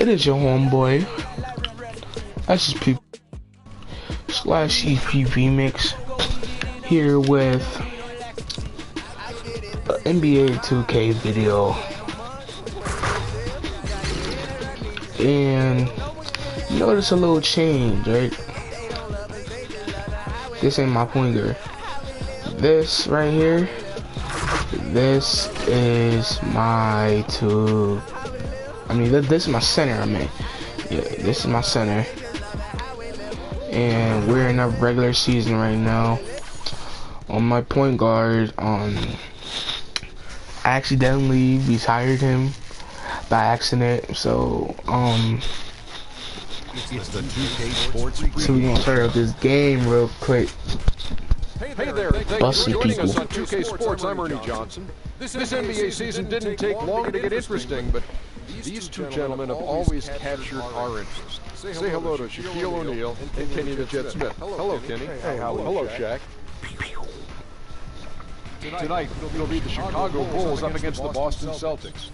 It is your homeboy. That's just people slash epremix here with an NBA 2K video, and you notice a little change, right? This ain't my pointer. This right here, this is my this is my center. Yeah, this is my center, and we're in a regular season right now. On my point guard, I accidentally retired him by accident. So it's the 2K Sports. So we're gonna start up this game real quick. Hey there, thanks for joining us on 2K Sports. I'm Ernie Johnson. This NBA season didn't take long to get interesting, but these two gentlemen have always captured our interest. Say hello to Shaquille O'Neal and Kenny the Jet Smith. Hello, Kenny. Hey, hello, Shaq. Tonight, it'll be the Chicago Bulls up against the Boston Celtics.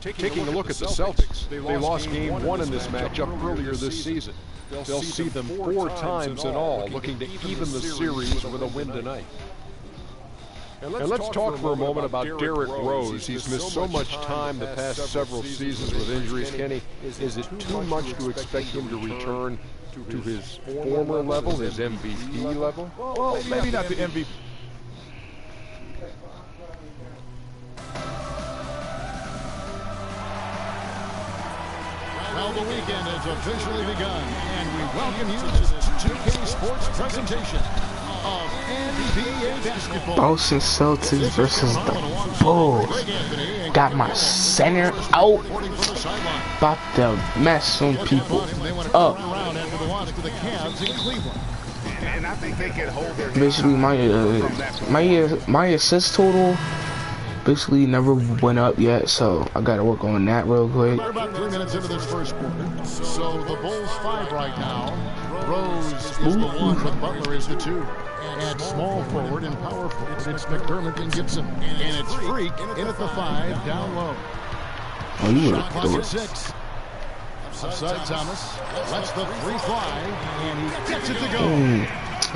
Taking a look at the Celtics, they lost Game 1 in this matchup earlier this season. They'll see them 4 times in all, looking to even the series with a win tonight. And let's talk for a moment about Derrick Rose. He's missed so much time the past several seasons with injuries. Kenny, is it too much to expect him to return to his former level, his MVP level? Well, maybe not the MVP. Well, the weekend has officially begun, and we welcome you to this 2K Sports presentation of NBA basketball. Boston Celtics versus the Bulls. Got my center out. About to mess some people up. Basically, my assist total basically never went up yet, so I gotta work on that real quick. We're about 3 minutes into this first quarter, so the Bulls 5 right now. Rose is the 1, but Butler is the 2. At small forward and power forward, it's McDermott and Gibson, and it's Freak in at the 5 down low. Oh, you Shot clock were at 6. Upside Thomas lets the 3 fly, and he gets it to go.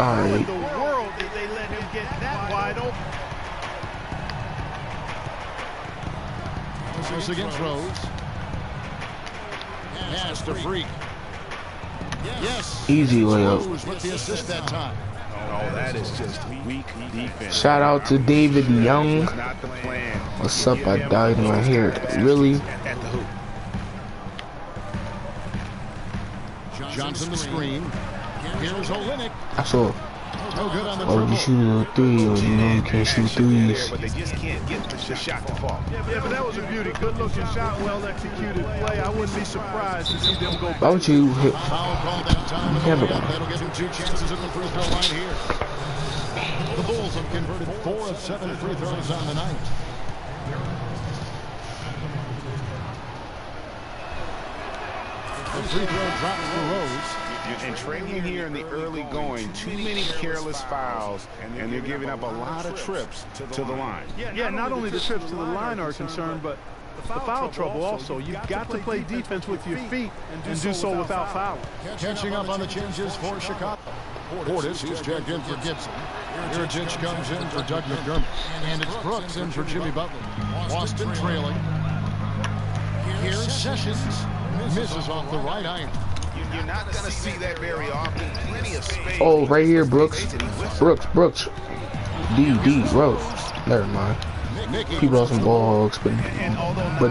All right. In the world did they let him get that wide open? This against Rose. Pass to Freak. Yes. Easy layup. Rose with the assist that time. Oh, that is just weak defense. Shout out to David Young. Not the plan. What's up? I died in my hair. Really? At the hoop. Johnson the screen. Here's Olynyk. I saw. No good on the Oh, you shoot a 3, or you can't shoot threes. But they just can't get the shot to fall. Yeah, but that was a beauty. Good looking shot, well executed play. I wouldn't be surprised to see them go. Why would you hit? Foul call that time. Never That'll give him 2 chances at the free throw line here. The Bulls have converted 4 of 7 free throws on the night. The free throw drops for Rose. And trailing here in the early going, too many careless fouls, and they're giving up a lot of trips to the line. Yeah, not only the trips to the line are concerned, but the foul trouble also. You've got to play defense with your feet and do so without fouling. Catching up on the changes for Chicago. Portis, who's checked in for Gibson. Iricic comes in for Doug McDermott. And it's Brooks in for Jimmy Butler. Boston trailing. Here's Sessions. Misses off the right iron. You're not going to see that very often. Plenty of space. Oh, right here, Brooks. Brooks. D, Rose. Never mind. People are some ball hogs, but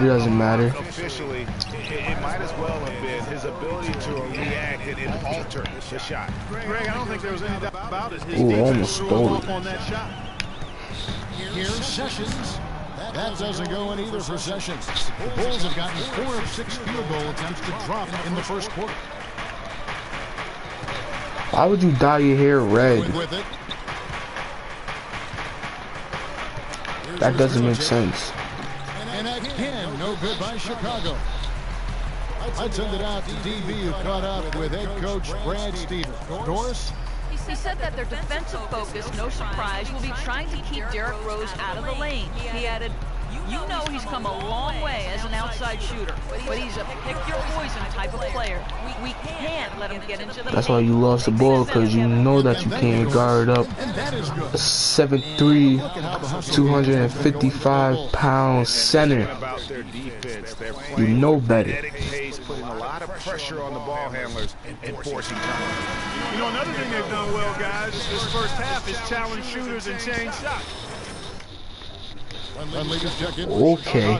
it doesn't matter. Officially, it might as well have been his ability to react and alter the shot. Greg, I don't think there was any doubt about it. His Ooh, defense almost threw stole him it. up on that shot. Here's Sessions. That doesn't go in either for Sessions. The Bulls have gotten 4 of 6 field goal attempts to drop in the first quarter. Why would you dye your hair red? With it. That doesn't make sense. And again, no good by Chicago. I'd send it out to DB, who caught up with head coach Brad Stevens. Doris? He said that their defensive focus, no surprise, will be trying to keep Derrick Rose out of the lane. He added, You know he's come a long way as an outside shooter, but he's a pick-your-poison type of player. We can't let him get into the That's why you lost the ball, because you know that you can't guard up a 7'3", 255-pound center. You know better. Putting a lot of pressure on the ball handlers and forcing turnovers. You know, another thing they've done well, guys, this first half is challenge shooters and change shots. Okay.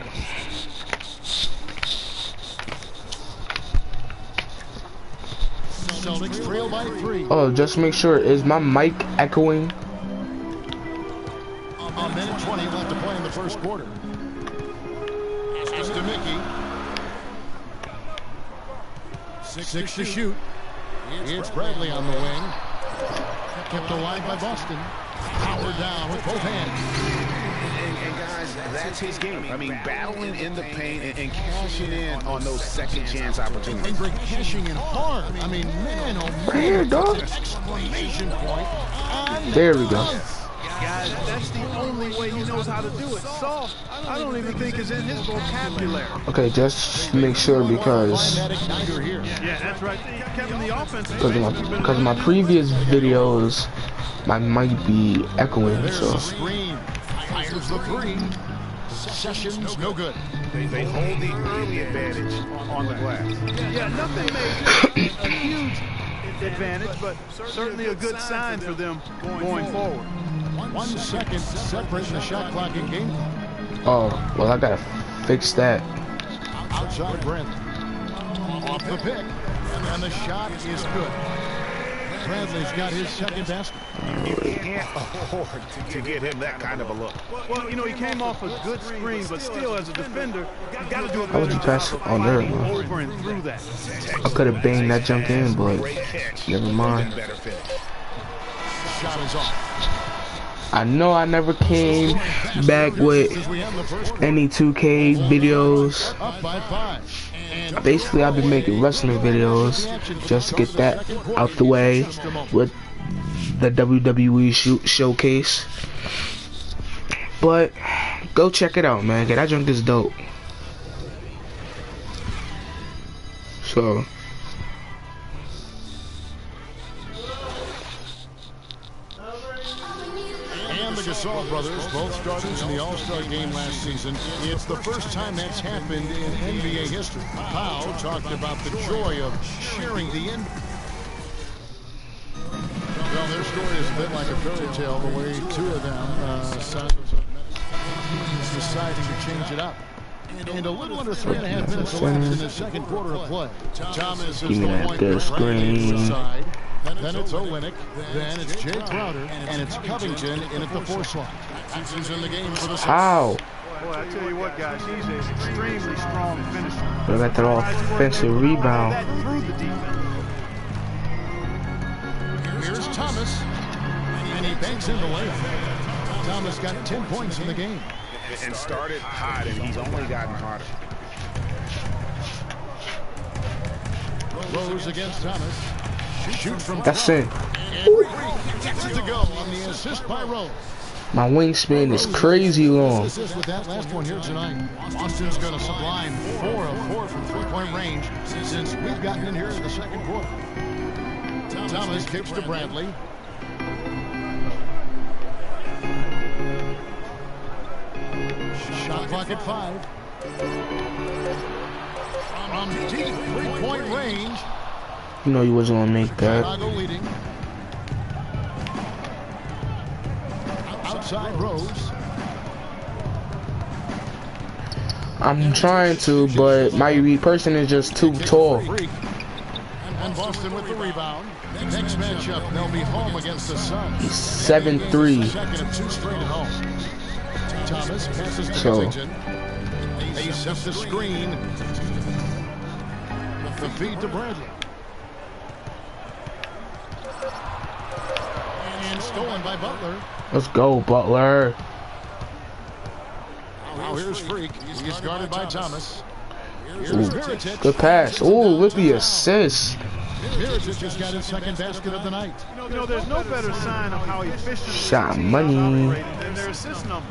Celtics trail by 3. Oh, just make sure, is my mic echoing? A minute 20 left to play in the first quarter. It's to Mickey. 6 to shoot. It's Bradley on the wing. Kept alive by Boston. Power down with both hands. And guys, that's his game. I mean, battling in the paint and cashing in on those second chance opportunities. And cashing in hard. I mean, man, oh man. Right here, dog. Exclamation point. There we go. Guys, that's the only way he knows how to do it. Soft, I don't even think is in his vocabulary. Okay, just make sure, because Yeah, that's right. Kevin, the offense. because my previous videos, my might be echoing, so. Screen. Fires the 3. Sessions, no good. They hold the early advantage on the glass. Yeah, nothing major, a huge advantage, but certainly a good sign for them going forward. 1 second separating the shot clock in game. Oh, well, I gotta fix that. Outside Bradley. Off the pick. And the shot is good. Bradley's got his second basket. You can't afford to get him that kind of a look. Well, you know, he came off a good screen, but still, as a defender, you got to do a How would better you pass job on there, fighting man? over and through that. I could have banged that junk in, but never mind. Shot is off. I know I never came back with any 2K videos. Up by 5. Basically, I've been making wrestling videos just to get that out the way with the WWE showcase. But go check it out, man. That junk is dope. So. The Gasol brothers, both starters in the All-Star game last season. It's the first time that's happened in NBA history. Powell talked about the joy of sharing the end. Well, their story is a bit like a fairy tale, the way 2 of them deciding to change it up. And a little under 3.5 minutes elapsed in the second quarter of play. Thomas is the point guard side. Then it's Olynyk, then it's Jay Crowder, and it's Covington in at the 4 slot. He's in the game for the How? Boy, I tell you what, guys, he's an extremely strong finisher. What about that offensive rebound? Through the defense. Here's Thomas, and he banks in the layup. Thomas got 10 points in the game. And started hot, and he's only gotten hotter. Rose against Thomas. Shoots from That's it. Gets it to go on the assist by Rose. My wingspan is crazy long. Assist with that last one here tonight. Austin's going to sublime 4 of 4 from 3-point range since we've gotten in here in the second quarter. Thomas kicks to Bradley. Shot clock at 5. From deep 3-point range. You know you wasn't gonna make that. Chicago leading. Outside Rose. I'm trying to, but my person is just too tall. And Boston with the rebound. Next matchup, they'll be home against the Suns. 7'3". Second of 2 straight at home. Thomas passes to So. Covington. He sets the screen. The feed to Bradley. And stolen by Butler. Let's go, Butler. Now here's Freak. He's guarded by Thomas. Here's Ooh, Mirotic. good pass. Ooh, with the assist. Mirotic just got his second basket of the night. You know, there's no better sign of how efficient Shot money. than their assist number.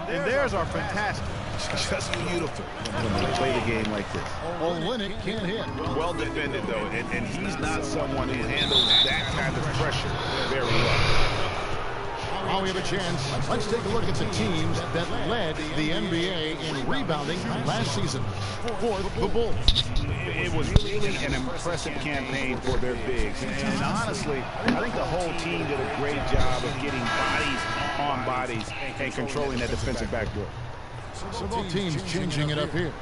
And theirs are fantastic. It's just beautiful when they play the game like this. Olynyk can't hit. Well defended, though, and he's not someone who handles that kind of pressure very well. Now we have a chance. Let's take a look at the teams that led the NBA in rebounding last season. For the Bulls, It was really an impressive campaign for their bigs. And honestly, I think the whole team did a great job of getting bodies on bodies and controlling that defensive backdoor. so both teams changing it up here.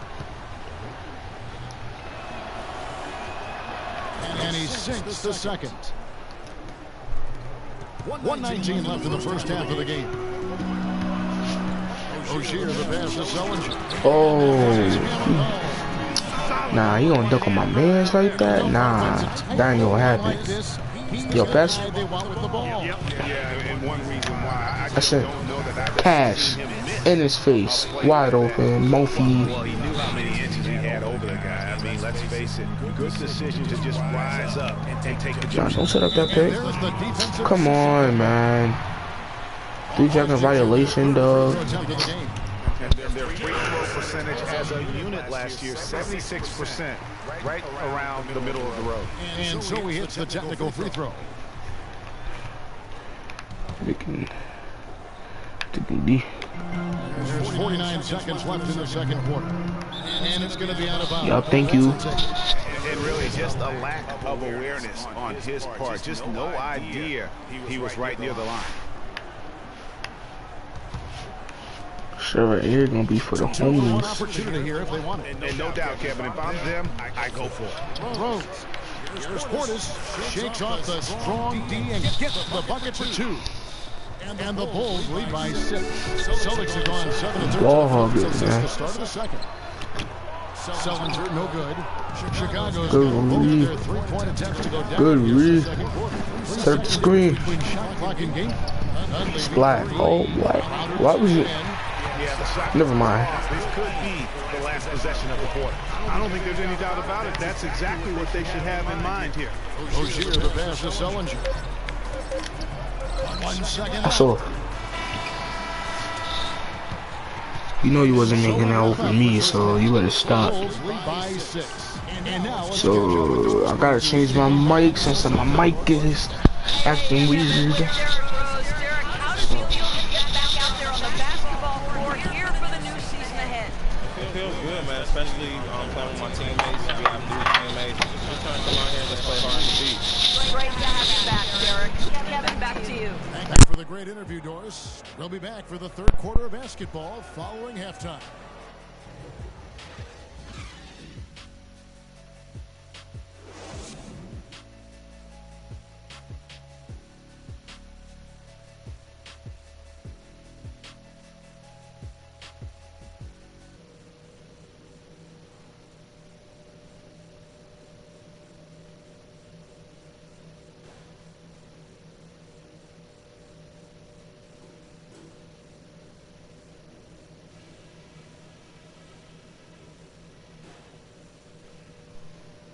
And he sinks the second. 1:19 left in the first half of the game. Rozier, the pass to Sullinger. Oh. Nah, he gonna duck on my mans like that? Nah, that ain't gonna happen. Yo, pass. That's it. Cash in his face, wide open, Mophie. Well, he knew how many inches he had over the guy. I mean, let's face it, good decision to just rise up and take the jump. Don't set up that pick. Come on, man. 3-second violation, dog. Their free throw percentage as a unit last year, 76%, right around the middle of the road. And so he hits the technical free throw. There's 49 seconds left in the second quarter. And it's going to be out of bounds. Yup, thank you. And really just a lack of awareness on his part. Just no idea he was right near the line. Sure, here gonna be for the homies. Opportunity here if they want it. And no doubt, Kevin, if I'm them, I go for it. Rose. Here's Portis. Shakes off the strong D and gets the bucket for 2. And the Bulls lead by 6. Celtics have gone 7-13. Ball hog it, Since man. the start of the second. Sullinger, no good. Chicago's Good got both read. their three-point attempts to go down. Good here in the read. second quarter. Set up the screen. Between shot clock and game. Splat. Oh, what? Why was it? Yeah, the shot. Never mind. This could be the last possession of the quarter. I don't think there's any doubt about it. That's exactly what they should have in mind here. Rozier, the pass to Sullinger. 1 second. So, you know you wasn't making that open me, so you better stop. Bulls lead by 6. And now let's So, I gotta change my mic since my mic is acting weird. Derek Rose. Derek, how does it feel to get back out there on the basketball floor here for the new season ahead? It feels good, man, especially playing with my teammates. We have new teammates. Just trying to come out here and just play hard and beat. Great to have you back, Derek. Kevin, back to you. Thank you for the great interview, Doris. We'll be back for the third quarter of basketball following halftime.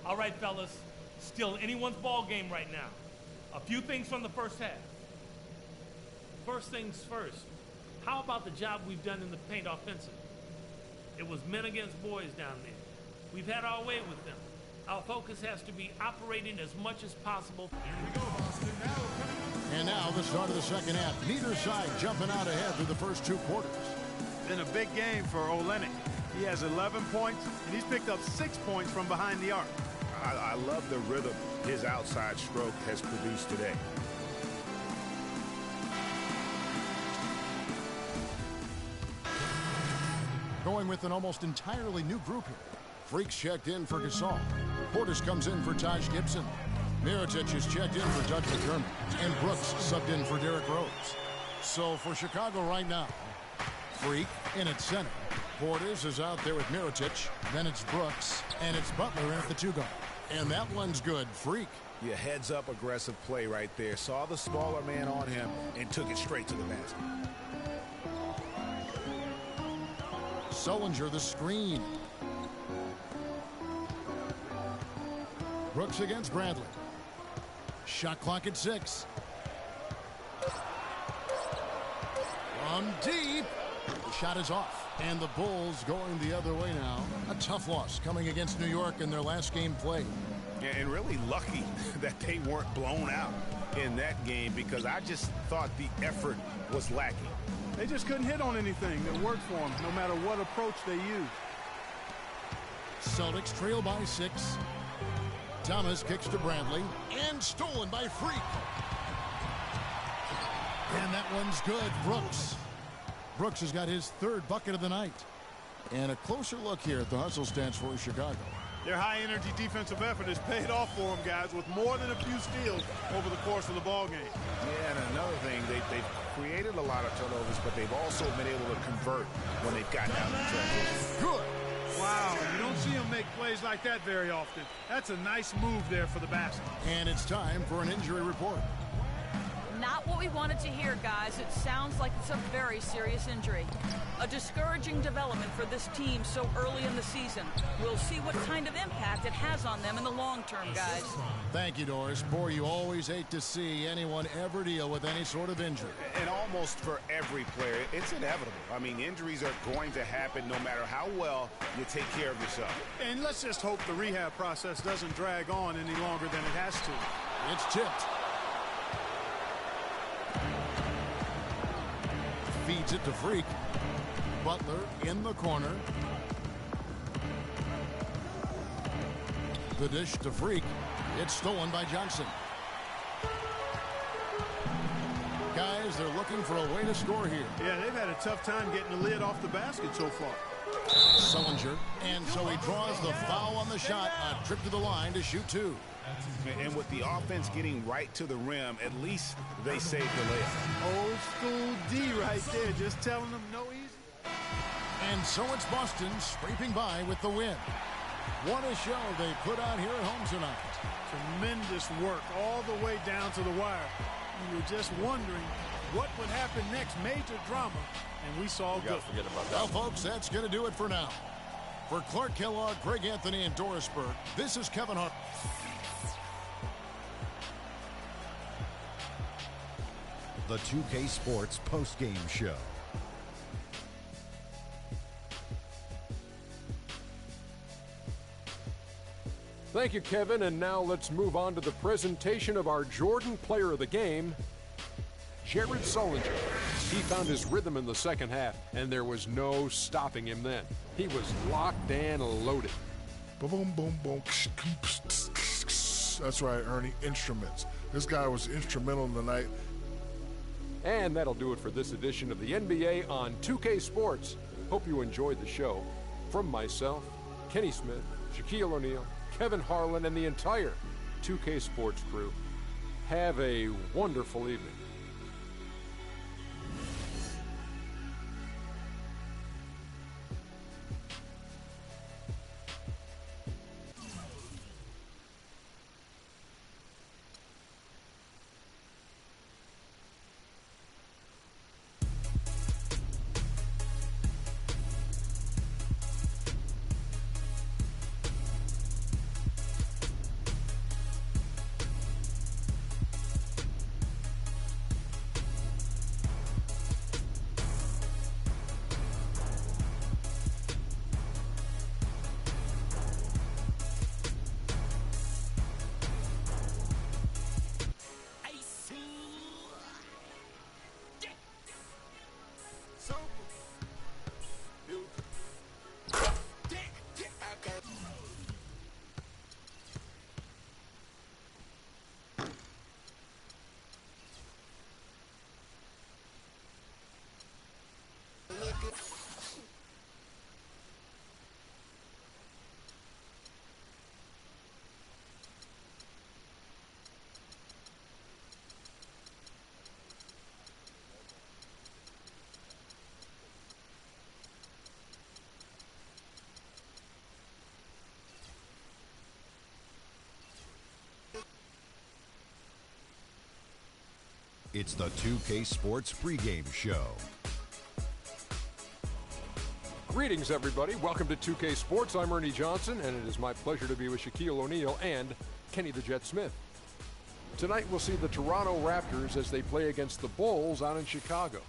All right, fellas, still anyone's ball game right now. A few things from the first half. First things first, how about the job we've done in the paint offensively? It was men against boys down there. We've had our way with them. Our focus has to be operating as much as possible. And now the start of the second half. Neither side jumping out ahead through the first 2 quarters. Been a big game for Olynyk. He has 11 points, and he's picked up 6 points from behind the arc. I love the rhythm his outside stroke has produced today. Going with an almost entirely new group here. Freaks checked in for Gasol. Portis comes in for Taj Gibson. Mirotic is checked in for Doug McDermott. And Brooks subbed in for Derrick Rose. So for Chicago right now, Freak in at center. Portis is out there with Mirotic. Then it's Brooks. And it's Butler in at the 2 guard. And that one's good. Freak. Yeah, heads up aggressive play right there. Saw the smaller man on him and took it straight to the basket. Sullinger the screen. Brooks against Bradley. Shot clock at 6. From deep. The shot is off. And the Bulls going the other way now. A tough loss coming against New York in their last game played. Yeah, and really lucky that they weren't blown out in that game, because I just thought the effort was lacking. They just couldn't hit on anything that worked for them, no matter what approach they used. Celtics trail by 6. Thomas kicks to Bradley, and stolen by Freak. And that one's good. Brooks has got his 3rd bucket of the night. And a closer look here at the hustle stats for Chicago. Their high-energy defensive effort has paid off for them, guys, with more than a few steals over the course of the ball game. Yeah, and another thing, they've created a lot of turnovers, but they've also been able to convert when they've gotten out of the trenches. Good. Wow, you don't see them make plays like that very often. That's a nice move there for the basket. And it's time for an injury report. Not what we wanted to hear, guys. It sounds like it's a very serious injury. A discouraging development for this team so early in the season. We'll see what kind of impact it has on them in the long term, guys. Thank you, Doris. Boy, you always hate to see anyone ever deal with any sort of injury. And almost for every player, it's inevitable. I mean, injuries are going to happen no matter how well you take care of yourself. And let's just hope the rehab process doesn't drag on any longer than it has to. It's tipped. Feeds it to Freak. Butler in the corner. The dish to Freak. It's stolen by Johnson. Guys, they're looking for a way to score here. Yeah, they've had a tough time getting the lid off the basket so far. Sullinger, and so he draws the foul on the shot. A trip to the line to shoot 2. And with the offense getting right to the rim, at least they saved the layup. Old school D right there, just telling them no easy. And so it's Boston scraping by with the win. What a show they put out here at home tonight. Tremendous work all the way down to the wire. You were just wondering what would happen next. Major drama, and we saw good. Forget about that. Well, folks, that's going to do it for now. For Clark Kellogg, Greg Anthony, and Doris Burke, this is Kevin Hart. The 2K Sports post-game show. Thank you, Kevin, and now let's move on to the presentation of our Jordan Player of the Game, Jared Sullinger. He found his rhythm in the second half, and there was no stopping him then. He was locked and loaded. Boom, boom, boom. That's right, Ernie. Instruments. This guy was instrumental tonight. And that'll do it for this edition of the NBA on 2K Sports. Hope you enjoyed the show. From myself, Kenny Smith, Shaquille O'Neal, Kevin Harlan, and the entire 2K Sports crew, have a wonderful evening. It's the 2K Sports pregame show. Greetings, everybody. Welcome to 2K Sports. I'm Ernie Johnson, and it is my pleasure to be with Shaquille O'Neal and Kenny the Jet Smith. Tonight, we'll see the Toronto Raptors as they play against the Bulls out in Chicago.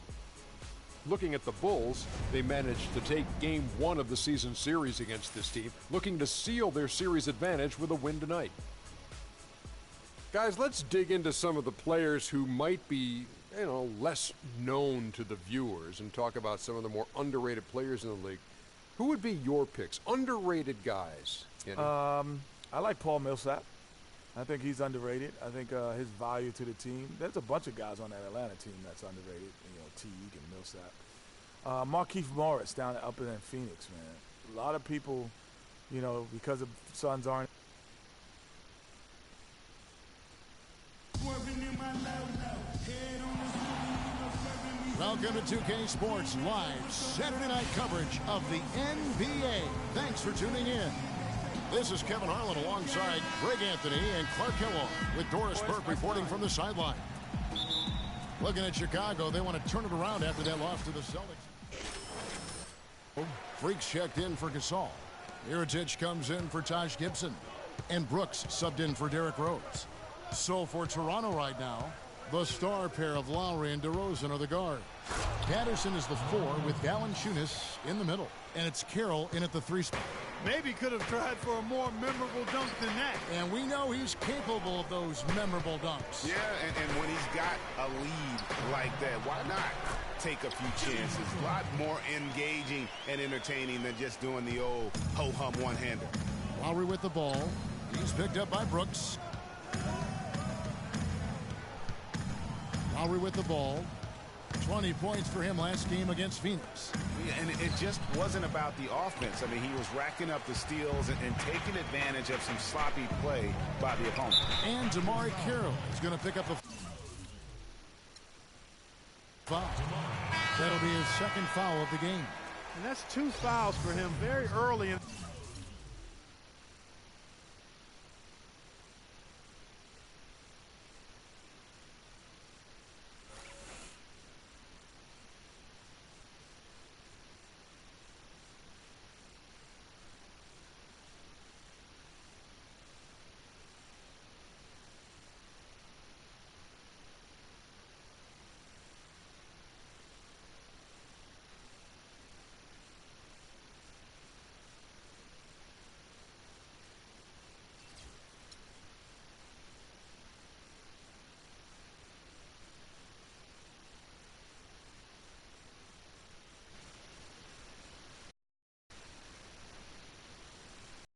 Looking at the Bulls, they managed to take Game 1 of the season series against this team, looking to seal their series advantage with a win tonight. Guys, let's dig into some of the players who might be, less known to the viewers and talk about some of the more underrated players in the league. Who would be your picks? Underrated guys. I like Paul Millsap. I think he's underrated. I think his value to the team. There's a bunch of guys on that Atlanta team that's underrated. Teague and Millsap. Markieff Morris up in Phoenix, man. A lot of people, because the Suns aren't. Welcome to 2K Sports Live Saturday night coverage of the NBA. Thanks for tuning in. This is Kevin Harlan alongside Greg Anthony and Clark Kellogg with Doris Burke reporting from the sideline. Looking at Chicago, they want to turn it around after that loss to the Celtics. Freaks checked in for Gasol. Mirotic comes in for Taj Gibson. And Brooks subbed in for Derrick Rose. So for Toronto right now, the star pair of Lowry and DeRozan are the guard. Patterson is the 4 with Valanciunas in the middle. And it's Carroll in at the 3 spot. Maybe could have tried for a more memorable dunk than that. And we know he's capable of those memorable dunks. Yeah, and when he's got a lead like that, why not take a few chances? A lot more engaging and entertaining than just doing the old ho-hum one-hander. Lowry with the ball. He's picked up by Brooks. Lowry with the ball. 20 points for him last game against Phoenix. Yeah, and it just wasn't about the offense. I mean, he was racking up the steals and taking advantage of some sloppy play by the opponent. And DeMar Carroll is going to pick up a foul. That'll be his second foul of the game. And that's 2 fouls for him very early in.